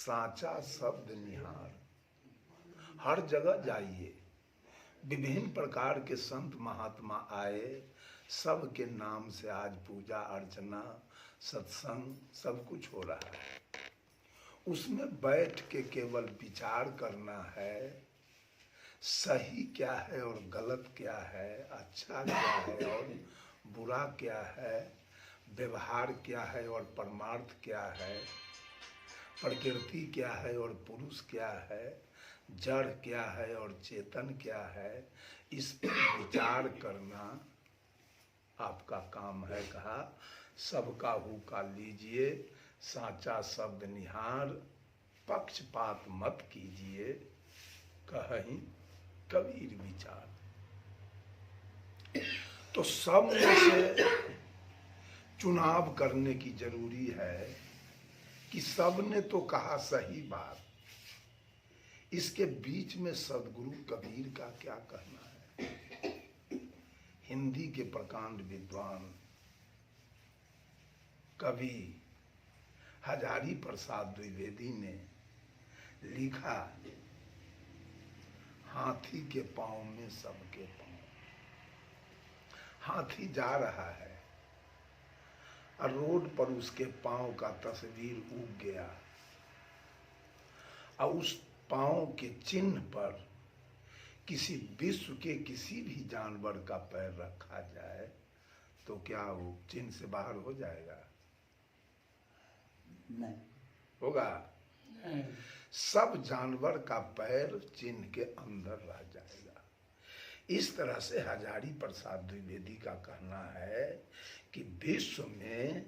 साचा शब्द निहार। हर जगह जाइए, विभिन्न प्रकार के संत महात्मा आए, सबके नाम से आज पूजा अर्चना सत्संग सब कुछ हो रहा है। उसमें बैठ के केवल विचार करना है, सही क्या है और गलत क्या है, अच्छा क्या है और बुरा क्या है, व्यवहार क्या है और परमार्थ क्या है, प्रकृति क्या है और पुरुष क्या है, जड़ क्या है और चेतन क्या है, इस पर विचार करना आपका काम है। कहा सबका हुका लीजिए, साचा शब्द निहार, पक्षपात मत कीजिए, कहीं कबीर विचार। तो सब में से चुनाव करने की जरूरी है कि सब ने तो कहा सही बात, इसके बीच में सदगुरु कबीर का क्या कहना है। हिंदी के प्रकांड विद्वान कवि हजारी प्रसाद द्विवेदी ने लिखा, हाथी के पांव में सबके पांव। हाथी जा रहा है और रोड पर उसके पांव का तस्वीर उग गया और उस पांव के चिन्ह पर किसी विश्व के किसी भी जानवर का पैर रखा जाए तो क्या वो चिन्ह से बाहर हो जाएगा? नहीं होगा। सब जानवर का पैर चिन्ह के अंदर रह जाएगा। इस तरह से हजारी प्रसाद द्विवेदी का कहना है कि विश्व में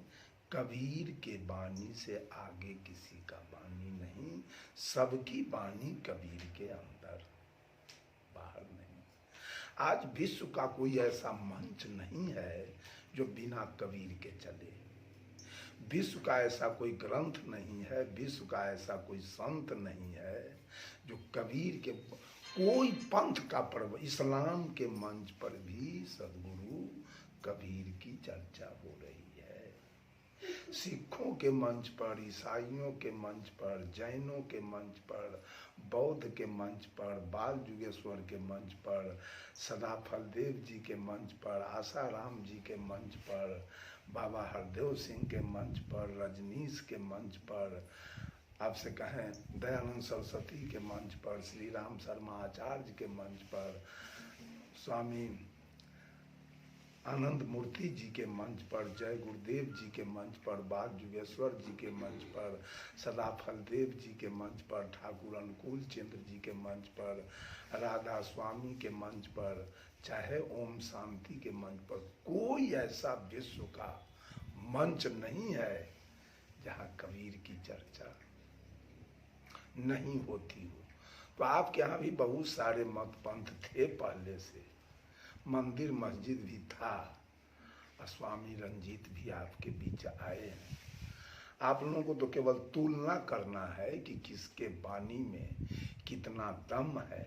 कबीर के वाणी से आगे किसी का वाणी नहीं, सबकी वाणी कबीर के अंदर, बाहर नहीं। आज विश्व का कोई ऐसा मंच नहीं है जो बिना कबीर के चले। विश्व का ऐसा कोई ग्रंथ नहीं है, विश्व का ऐसा कोई संत नहीं है जो कबीर के, कोई पंथ का पर्व, इस्लाम के मंच पर भी सदगुरु कबीर की चर्चा हो रही है। सिखों के मंच पर, ईसाइयों के मंच पर, जैनों के मंच पर, बौद्ध के मंच पर, बाल जुगेश्वर के मंच पर, सदाफल देव जी के मंच पर, आसाराम जी के मंच पर, बाबा हरदेव सिंह के मंच पर, रजनीश के मंच पर, आपसे कहें दयानंद सरस्वती के मंच पर, श्री राम शर्मा आचार्य के मंच पर, स्वामी आनंद मूर्ति जी के मंच पर, जय गुरुदेव जी के मंच पर, बाल जुगेश्वर जी के मंच पर, सदाफल देव जी के मंच पर, ठाकुर अनुकूल चंद्र जी के मंच पर, राधा स्वामी के मंच पर, चाहे ओम शांति के मंच पर, कोई ऐसा विश्व का मंच नहीं है जहाँ कबीर की चर्चा नहीं होती हो। तो आपके यहाँ भी बहुत सारे मत पंथ थे पहले से, मंदिर मस्जिद भी था, स्वामी रंजीत भी आपके बीच आए हैं। आप लोगों को तो केवल तुलना करना है कि किसके वाणी में कितना दम है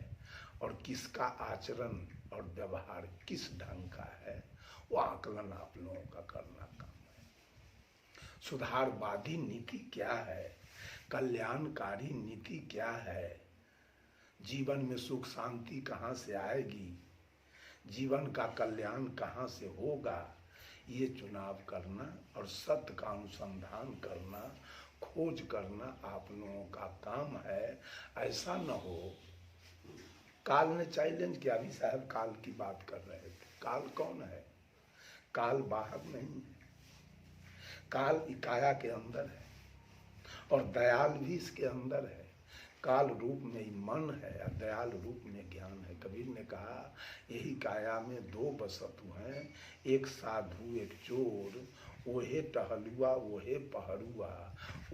और किसका आचरण और व्यवहार किस ढंग का है, वो आकलन आप लोगों का करना काम है। सुधारवादी नीति क्या है, कल्याणकारी नीति क्या है, जीवन में सुख शांति कहाँ से आएगी, जीवन का कल्याण कहाँ से होगा, ये चुनाव करना और सत्य का अनुसंधान करना, खोज करना आप लोगों का काम है। ऐसा न हो, काल ने चैलेंज किया, अभी साहब काल की बात कर रहे थे। काल कौन है? काल बाहर नहीं है, काल काया के अंदर है और दयाल भी इसके अंदर है। काल रूप में ही मन है और दयाल रूप में ज्ञान है। कबीर ने कहा यही काया में दो बसतु हैं, एक साधु एक चोर, ओहे टहलुआ ओहे पहरुआ,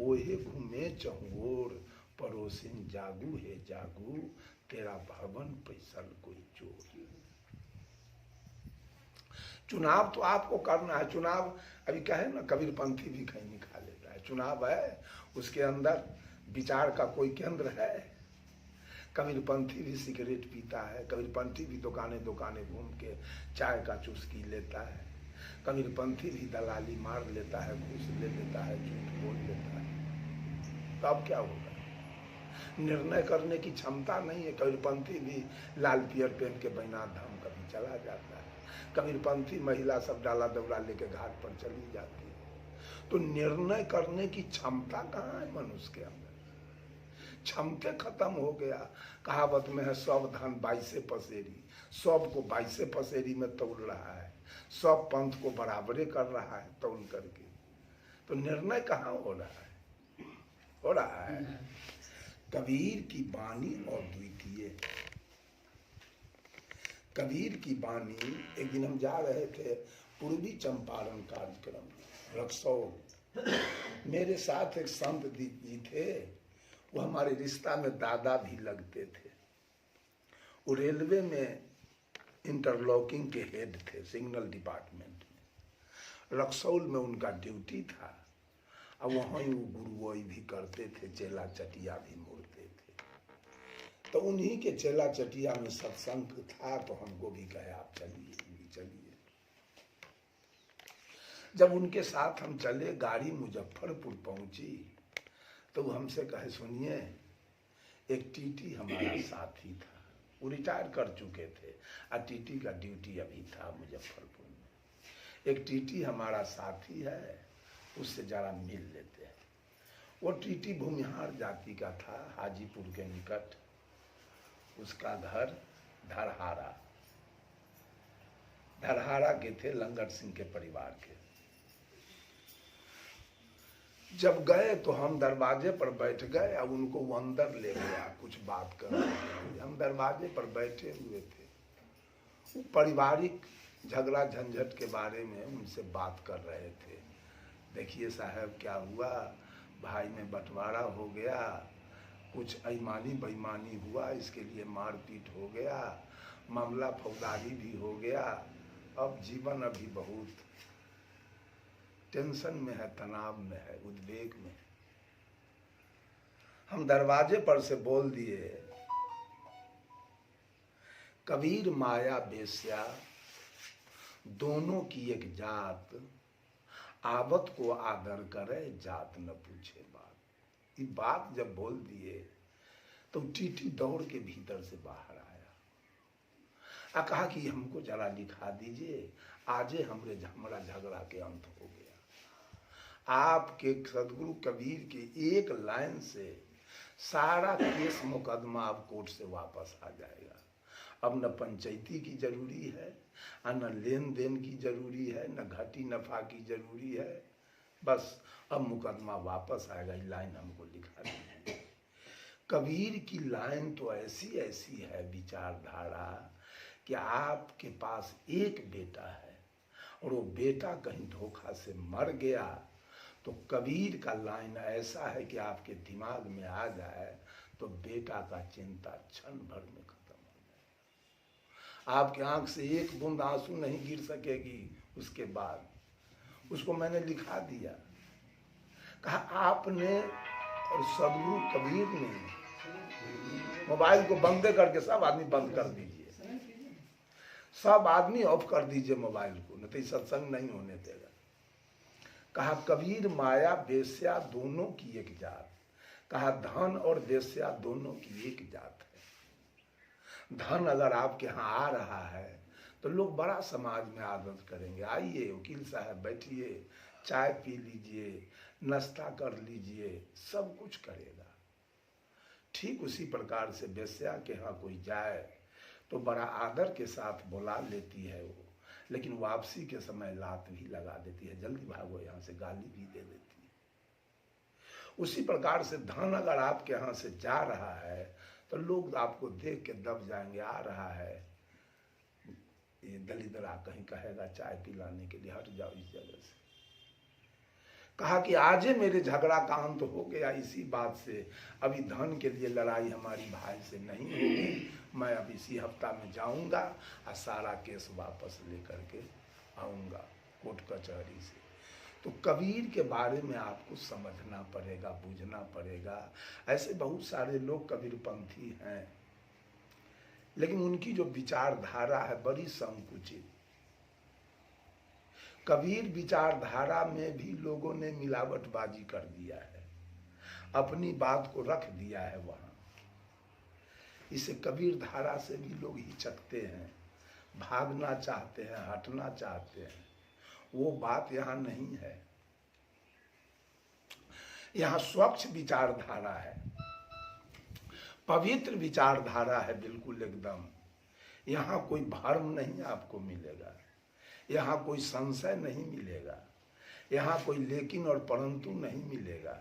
ओहे घूमे चहुओर, पड़ोसिन जागू है जागू, तेरा भवन पैसल कोई चोर। चुनाव तो आपको करना है। चुनाव अभी कहे ना, कबीरपंथी भी कहीं निकाल लेता है। चुनाव है, उसके अंदर विचार का कोई केंद्र है। कबीरपंथी भी सिगरेट पीता है, कबीरपंथी भी दुकाने दुकाने घूम के चाय का चुस्की लेता है, कबीरपंथी भी दलाली मार लेता है, घूस ले लेता है, झूठ बोल लेता है। तो अब क्या होगा? निर्णय करने की क्षमता नहीं है। कबीरपंथी भी लाल पियर पहन के बैनाथ धाम कभी चला जाता है, कबीरपंथी महिला सब डाला दौड़ा लेके घाट पर चली जाती है। तो निर्णय करने की क्षमता कहाँ है मनुष्य के अंदर? क्षमता खत्म हो गया। कहावत में है सब धन 22 पसेरी, सब को 22 पसेरी में तोल रहा है, सब पंथ को बराबरे कर रहा है तोल करके। तो निर्णय कहाँ हो रहा है? हो रहा है कबीर की वाणी और द्वितीय। कबीर की वाणी, एक दिन हम जा रहे थे पूर्वी चंपारण कार्यक्रम में रक्सौल, मेरे साथ एक संत जी थे, वो हमारे रिश्ता में दादा भी लगते थे। वो रेलवे में इंटरलॉकिंग के हेड थे, सिग्नल डिपार्टमेंट में। रक्सौल में उनका ड्यूटी था, और वहीं वो गुरुओई भी करते थे, चेला चटिया भी मोड़ते थे। तो उन्हीं के चेला चटिया में सत्संग था, तो हमको भी कहे आप चलिए, चलिए। जब उनके साथ हम चले, गाड़ी मुजफ्फरपुर पहुंची, तो वो हमसे कहे सुनिए, एक टीटी हमारा साथी था, वो रिटायर कर चुके थे, और टीटी का ड्यूटी अभी था मुजफ्फरपुर में। एक टीटी हमारा साथी है, उससे जरा मिल लेते हैं। वो टीटी भूमिहार जाति का था, हाजीपुर के निकट उसका घर धरहारा। धरहारा के थे, लंगट सिंह के परिवार के। जब गए तो हम दरवाजे पर बैठ गए, अब उनको वो अंदर ले गया कुछ बात कर रहे थे। हम दरवाजे पर बैठे हुए थे, पारिवारिक झगड़ा झंझट के बारे में उनसे बात कर रहे थे। देखिए साहब क्या हुआ, भाई में बंटवारा हो गया, कुछ अईमानी बेईमानी हुआ, इसके लिए मारपीट हो गया, मामला फौजदारी भी हो गया। अब जीवन अभी बहुत टेंशन में है, तनाव में है, उद्वेग में। हम दरवाजे पर से बोल दिए, कबीर माया बेस्या दोनों की एक जात, आवत को आदर करे जात न पूछे बात। ये बात जब बोल दिए तो टीटी दौड़ के भीतर से बाहर आया, कहा कि हमको जरा लिखा दीजिए, आजे हमारा झगड़ा के अंत हो गया। आपके सदगुरु कबीर की एक लाइन से सारा केस मुकदमा अब कोर्ट से वापस आ जाएगा। अब न पंचायती की जरूरी है, न लेन देन की जरूरी है, न घटी नफा की जरूरी है, बस अब मुकदमा वापस आएगा। ये लाइन हमको लिखा दी। कबीर की लाइन तो ऐसी ऐसी है विचारधारा कि आपके पास एक बेटा है और वो बेटा कहीं धोखा से मर गया, तो कबीर का लाइन ऐसा है कि आपके दिमाग में आ जाए तो बेटा का चिंता क्षण भर में खत्म हो जाएगा। आपके आंख से एक बूंद आंसू नहीं गिर सकेगी उसके बाद। उसको मैंने लिखा दिया, कहा आपने और सदगुरु कबीर ने मोबाइल को बंद करके सब आदमी बंद कर दीजिए, सब आदमी ऑफ कर दीजिए मोबाइल को, नहीं तो सत्संग नहीं होने देगा। कहा कबीर माया बेस्या दोनों की एक जात, कहा धन और बेस्या दोनों की एक जात है। धन अगर आपके यहाँ आ रहा है तो लोग बड़ा समाज में आदर करेंगे, आइए वकील साहब बैठिए, चाय पी लीजिए, नाश्ता कर लीजिए, सब कुछ करेगा। ठीक उसी प्रकार से बेस्या के यहाँ कोई जाए तो बड़ा आदर के साथ बुला लेती है वो, लेकिन वापसी के समय लात भी लगा देती है, जल्दी भागो यहाँ से, गाली भी दे देती है। उसी प्रकार से धन अगर आपके यहाँ से जा रहा है तो लोग आपको देख के दब जाएंगे, आ रहा है ये दलिदरा, कहीं कहेगा चाय पिलाने के लिए, हट जाओ इस जगह से। कहा कि आज मेरे झगड़ा का अंत हो गया इसी बात से, अभी धन के लिए लड़ाई हमारी भाई से नहीं होगी, मैं अब इसी हफ्ता में जाऊंगा और सारा केस वापस लेकर के आऊंगा कोर्ट कचहरी से। तो कबीर के बारे में आपको समझना पड़ेगा, बूझना पड़ेगा। ऐसे बहुत सारे लोग कबीरपंथी हैं, लेकिन उनकी जो विचारधारा है बड़ी संकुचित। कबीर विचारधारा में भी लोगों ने मिलावटबाजी कर दिया है। अपनी बात को रख दिया है वहाँ। इसे कबीर धारा से भी लोग हिचकते हैं, भागना चाहते हैं, हटना चाहते हैं। वो बात यहाँ नहीं है। यहाँ स्वच्छ विचारधारा है, पवित्र विचारधारा है, बिल्कुल एकदम। यहाँ कोई भ्रम नहीं आपको मिलेगा, यहाँ कोई संशय नहीं मिलेगा, यहाँ कोई लेकिन और परंतु नहीं मिलेगा,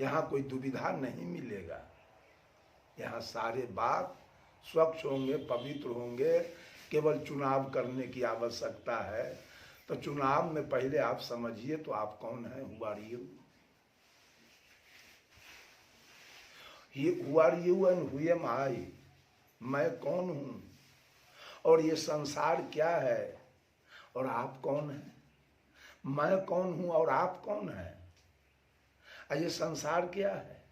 यहाँ कोई दुविधा नहीं मिलेगा। यहाँ सारे बात स्वच्छ होंगे, पवित्र होंगे। केवल चुनाव करने की आवश्यकता है। तो चुनाव में पहले आप समझिए तो आप कौन हैं, who are you, who are you and who am I, मैं कौन हूं और ये संसार क्या है और आप कौन हैं। मैं कौन हूं और आप कौन हैं, और ये संसार क्या है।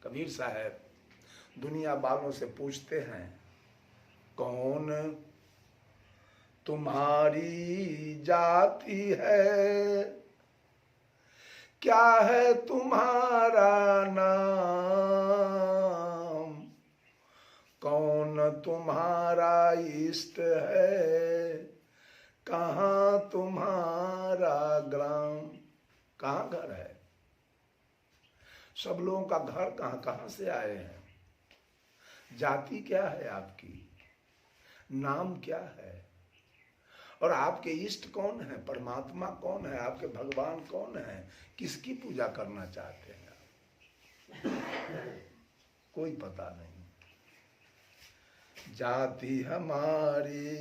कबीर साहब दुनिया वालों से पूछते हैं, कौन तुम्हारी जाति है, क्या है तुम्हारा नाम, कौन तुम्हारा इष्ट है, कहाँ तुम्हारा ग्राम। कहाँ घर है, सब लोगों का घर कहाँ कहाँ से आए हैं। जाति क्या है आपकी, नाम क्या है, और आपके इष्ट कौन है, परमात्मा कौन है, आपके भगवान कौन है, किसकी पूजा करना चाहते हैं आप। कोई पता नहीं। जाति हमारी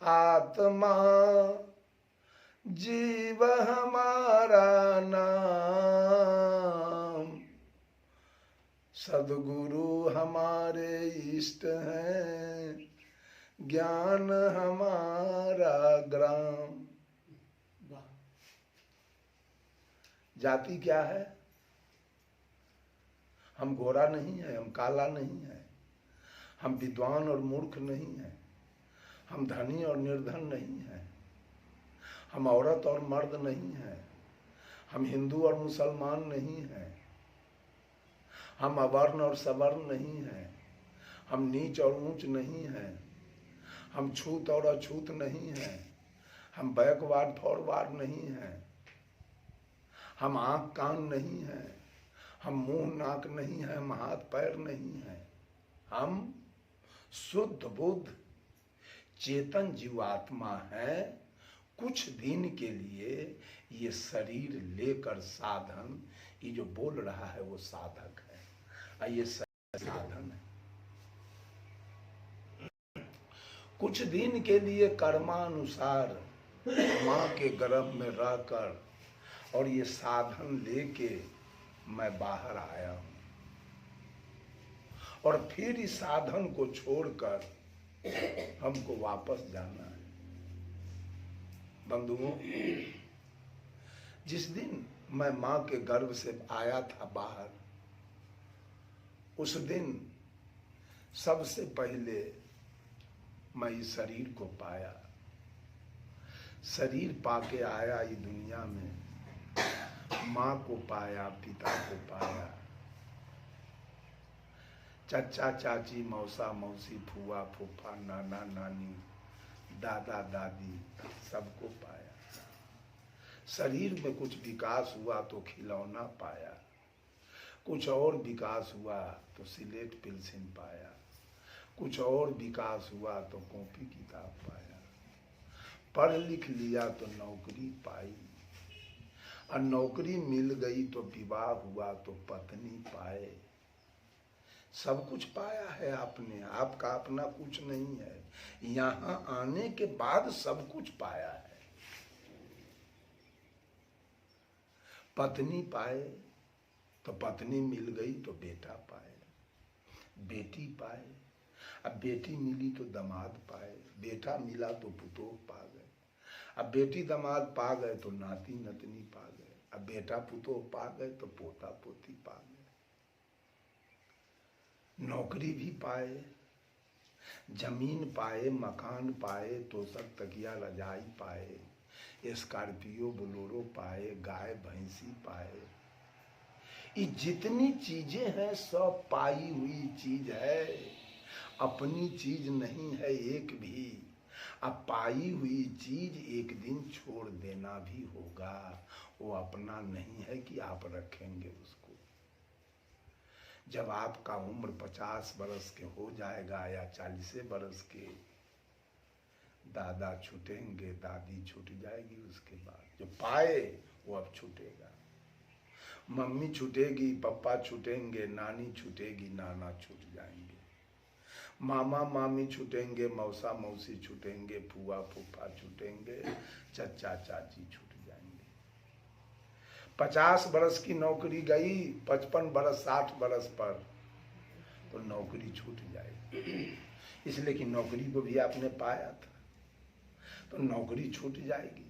आत्मा, जीव हमारा नाम, सद्गुरु हमारे इष्ट हैं, ज्ञान हमारा ग्राम। जाति क्या है, हम गोरा नहीं है, हम काला नहीं है, हम विद्वान और मूर्ख नहीं है, हम धनी और निर्धन नहीं है, हम औरत और मर्द नहीं है, हम हिंदू और मुसलमान नहीं है, हम अवर्ण और सवर्ण नहीं है, हम नीच और ऊंच नहीं है, हम छूत और अछूत नहीं है, हम बैकवार्ड फॉरवार्ड नहीं है, हम आंख कान नहीं है, हम मुंह नाक नहीं है, हम हाथ पैर नहीं है, हम शुद्ध बुद्ध चेतन जीवात्मा है। कुछ दिन के लिए ये शरीर लेकर साधन, ये जो बोल रहा है वो साधक है, और ये साधन है। कुछ दिन के लिए कर्मानुसार माँ के गर्भ में रहकर और ये साधन लेके मैं बाहर आया हूँ, और फिर इस साधन को छोड़कर हमको वापस जाना है। बंधुओं, जिस दिन मैं माँ के गर्भ से आया था बाहर, उस दिन सबसे पहले मैं इस शरीर को पाया। शरीर पाके आया इस दुनिया में, माँ को पाया, पिता को पाया, चचा चाची, मौसा मौसी, फुआ फूफा, नाना नानी, दादा दादी, सबको पाया। शरीर में कुछ विकास हुआ तो खिलौना पाया, कुछ और विकास हुआ तो सिलेट पेंसिल पाया, कुछ और विकास हुआ तो कॉपी किताब पाया, पढ़ लिख लिया तो नौकरी पाई, और नौकरी मिल गई तो विवाह हुआ तो पत्नी पाए। सब कुछ पाया है आपने, आपका अपना कुछ नहीं है। यहाँ आने के बाद सब कुछ पाया है। पत्नी पाए तो पत्नी मिल गई तो बेटा पाए, बेटी पाए, अब बेटी मिली तो दामाद पाए, बेटा मिला तो पुतोह पा गए, अब बेटी दामाद पा गए तो नाती नतनी पा गए, अब बेटा पुतोह पा गए तो पोता पोती पा गए। नौकरी भी पाए, जमीन पाए, मकान पाए, तोशक तकिया रजाई पाए, स्कॉर्पियो बोलेरो पाए, गाय भैंसी पाए, ये जितनी चीजें हैं सब पाई हुई चीज है, अपनी चीज नहीं है एक भी। अब पाई हुई चीज एक दिन छोड़ देना भी होगा, वो अपना नहीं है कि आप रखेंगे उसको। जब आपका उम्र 50 बरस के हो जाएगा या 40 बरस के, दादा छूटेंगे, दादी छूट जाएगी, उसके बाद जो पाए वो अब छूटेगा। मम्मी छूटेगी, पापा छूटेंगे, नानी छूटेगी, नाना छूट जाएंगे, मामा मामी छूटेंगे, मौसा मौसी छूटेंगे, फूआ फूफा छूटेंगे, चचा चाची छूट जाएंगे। 50 बरस की नौकरी गई, 55 बरस 60 बरस पर तो नौकरी छूट जाएगी, इसलिए कि नौकरी को भी आपने पाया था, तो नौकरी छूट जाएगी।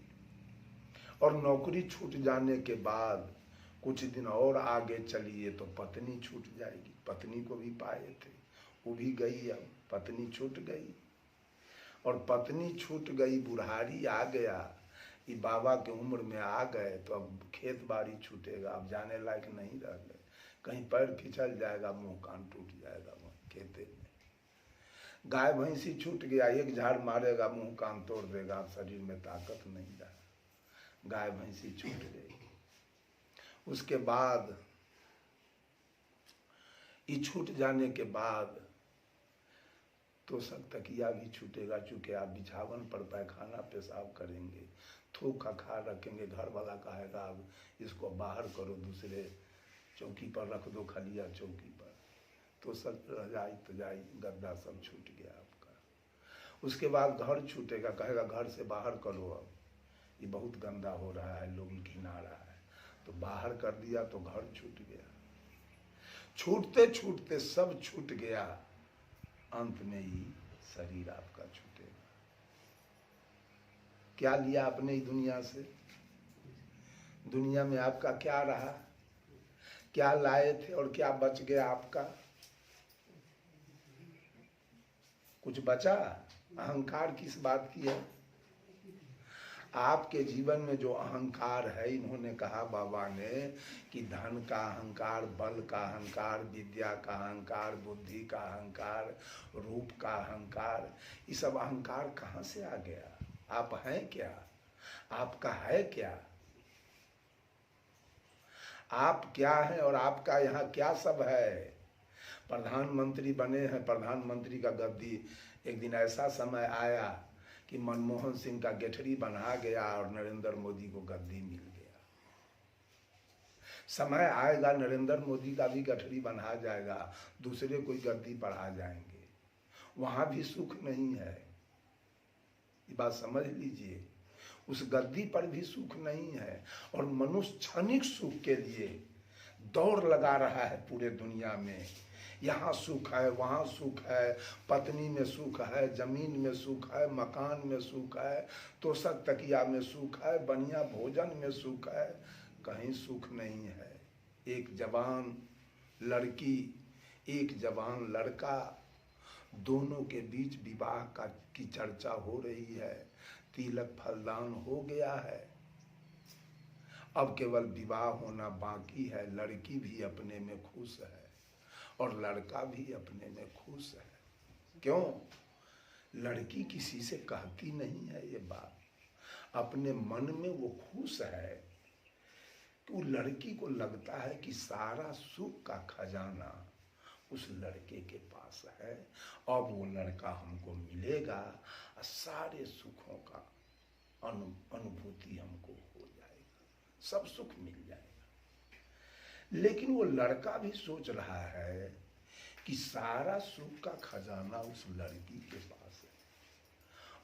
और नौकरी छूट जाने के बाद कुछ दिन और आगे चलिए तो पत्नी छूट जाएगी। पत्नी को भी पाए थे, वो भी गई, अब पत्नी छूट गई। और पत्नी छूट गई, बुढ़ारी आ गया, ये बाबा के उम्र में आ गए, तो अब खेत बाड़ी छूटेगा, अब जाने लायक नहीं रह गए, कहीं पैर फिसल जाएगा, मुंह कान टूट जाएगा वहाँ खेते में। गाय भैंसी छूट गया, एक झाड़ मारेगा मुंह कान तोड़ देगा, शरीर में ताकत नहीं रहा, गाय भैंसी छूट गई। उसके बाद ये छूट जाने के बाद तो सब तकिया भी छूटेगा, चूंकि आप बिछावन पर पैखाना पेशाब करेंगे, थूक खा रखेंगे, घर वाला कहेगा अब इसको बाहर करो, दूसरे चौकी पर रख दो, खलिया चौकी पर, तो सब रजाई तजाई गद्दा सब छूट गया आपका। उसके बाद घर छूटेगा, कहेगा घर से बाहर करो, अब ये बहुत गंदा हो रहा है, लोग घिना रहा है, तो बाहर कर दिया तो घर छूट गया। छूटते छूटते सब छूट गया, अंत में ही शरीर आपका छूटेगा। क्या लिया आपने इस दुनिया से? दुनिया में आपका क्या रहा? क्या लाए थे और क्या बच गया आपका? कुछ बचा? अहंकार किस बात की है? आपके जीवन में जो अहंकार है, इन्होंने कहा बाबा ने कि धन का अहंकार, बल का अहंकार, विद्या का अहंकार, बुद्धि का अहंकार, रूप का अहंकार, ये सब अहंकार कहाँ से आ गया? आप हैं क्या? आपका है क्या? आप क्या हैं और आपका यहाँ क्या सब है? प्रधानमंत्री बने हैं, प्रधानमंत्री का गद्दी, एक दिन ऐसा समय आया कि मनमोहन सिंह का गेठरी बना गया और नरेंद्र मोदी को गद्दी मिल गया। समय आएगा नरेंद्र मोदी का भी गठरी बना जाएगा, दूसरे कोई गद्दी पर आ जाएंगे, वहां भी सुख नहीं है। ये बात समझ लीजिए, उस गद्दी पर भी सुख नहीं है। और मनुष्य क्षणिक सुख के लिए दौड़ लगा रहा है पूरे दुनिया में, यहाँ सुख है, वहाँ सुख है, पत्नी में सुख है, जमीन में सुख है, मकान में सुख है, तोशक तकिया में सुख है, बढ़िया भोजन में सुख है, कहीं सुख नहीं है। एक जवान लड़की, एक जवान लड़का, दोनों के बीच विवाह की चर्चा हो रही है, तिलक फलदान हो गया है, अब केवल विवाह होना बाकी है। लड़की भी अपने में खुश है और लड़का भी अपने में खुश है। क्यों? लड़की किसी से कहती नहीं है ये बात, अपने मन में वो खुश है कि वो लड़की को लगता है कि सारा सुख का खजाना उस लड़के के पास है, अब वो लड़का हमको मिलेगा और सारे सुखों का अनुभूति हमको हो जाएगा, सब सुख मिल जाएगा। लेकिन वो लड़का भी सोच रहा है कि सारा सुख का खजाना उस लड़की के पास है,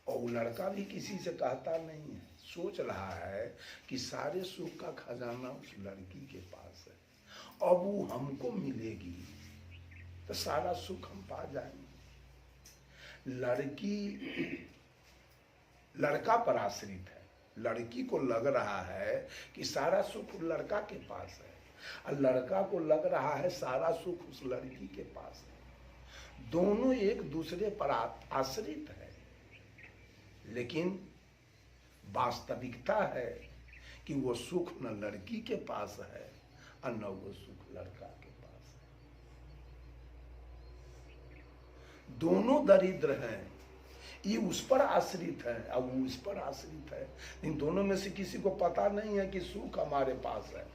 और वो लड़का भी किसी से कहता नहीं है, सोच रहा है कि सारे सुख का खजाना उस लड़की के पास है, अब वो हमको मिलेगी तो सारा सुख हम पा जाएंगे। लड़का पर आश्रित है, लड़की को लग रहा है कि सारा सुख लड़का के पास है, और लड़का को लग रहा है सारा सुख उस लड़की के पास है। दोनों एक दूसरे पर आश्रित है, लेकिन वास्तविकता है कि वो सुख न लड़की के पास है और 9 गो सुख लड़का के पास है। दोनों दरिद्र हैं, ये उस पर आश्रित है और वो उस पर आश्रित है। इन दोनों में से किसी को पता नहीं है कि सुख हमारे पास है।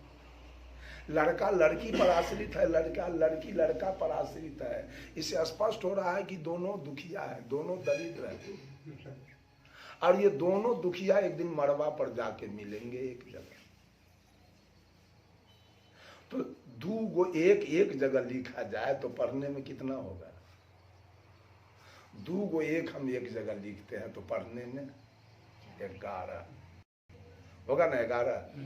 लड़का लड़की पर आश्रित है, लड़की लड़का पर आश्रित है। इससे स्पष्ट हो रहा है कि दोनों दुखिया है, दोनों दरिद्र है। और ये दोनों दुखिया एक दिन मड़वा पर जाके मिलेंगे एक जगह। तो दो गो एक जगह लिखा जाए तो पढ़ने में कितना होगा? 2 गो एक हम एक जगह लिखते हैं तो पढ़ने में 11 होगा ना, 11।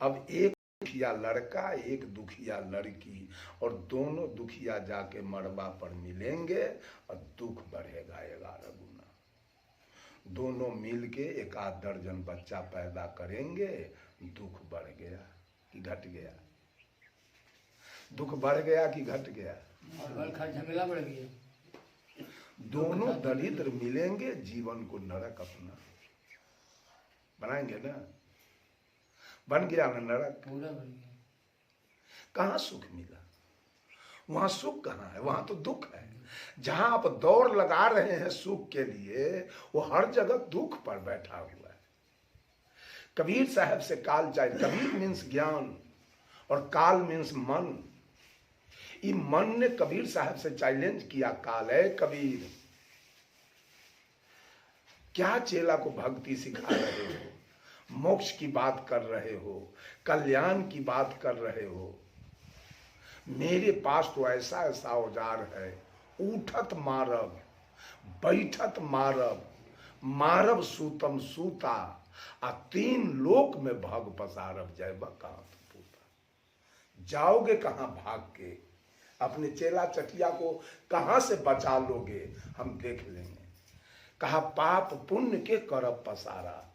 अब एक दुखिया लड़का, एक दुखिया लड़की, और दोनों दुखिया जाके मड़वा पर मिलेंगे और दुख बढ़ेगा 11 गुना। दोनों मिलके 1 दर्जन बच्चा पैदा करेंगे। दुख बढ़ गया कि घट गया? दुख बढ़ गया कि घट गया? झमेला बढ़ गया। दोनों दरिद्र मिलेंगे, जीवन को नरक अपना बनाएंगे ना। बन गया ना नरक? पूरा बन गया। कहाँ सुख मिला? वहां सुख कहाँ है? वहां तो दुख है। जहां आप दौड़ लगा रहे हैं सुख के लिए, वो हर जगह दुख पर बैठा हुआ है। कबीर साहब से काल चाहिए। कबीर मीन्स ज्ञान और काल मीन्स मन। ये मन ने कबीर साहब से चैलेंज किया, काल है कबीर, क्या चेला को भक्ति सिखा रहे हो, मोक्ष की बात कर रहे हो, कल्याण की बात कर रहे हो। मेरे पास तो ऐसा ऐसा औजार है, उठत मारब, बैठत मारब, मारब सूतम सूता, आ 3 लोक में भग पसारब, जय कहाँ पूता। जाओगे कहाँ भाग के? अपने चेला चटिया को कहाँ से बचा लोगे? हम देख लेंगे। कहा पाप पुण्य के करब पसारा,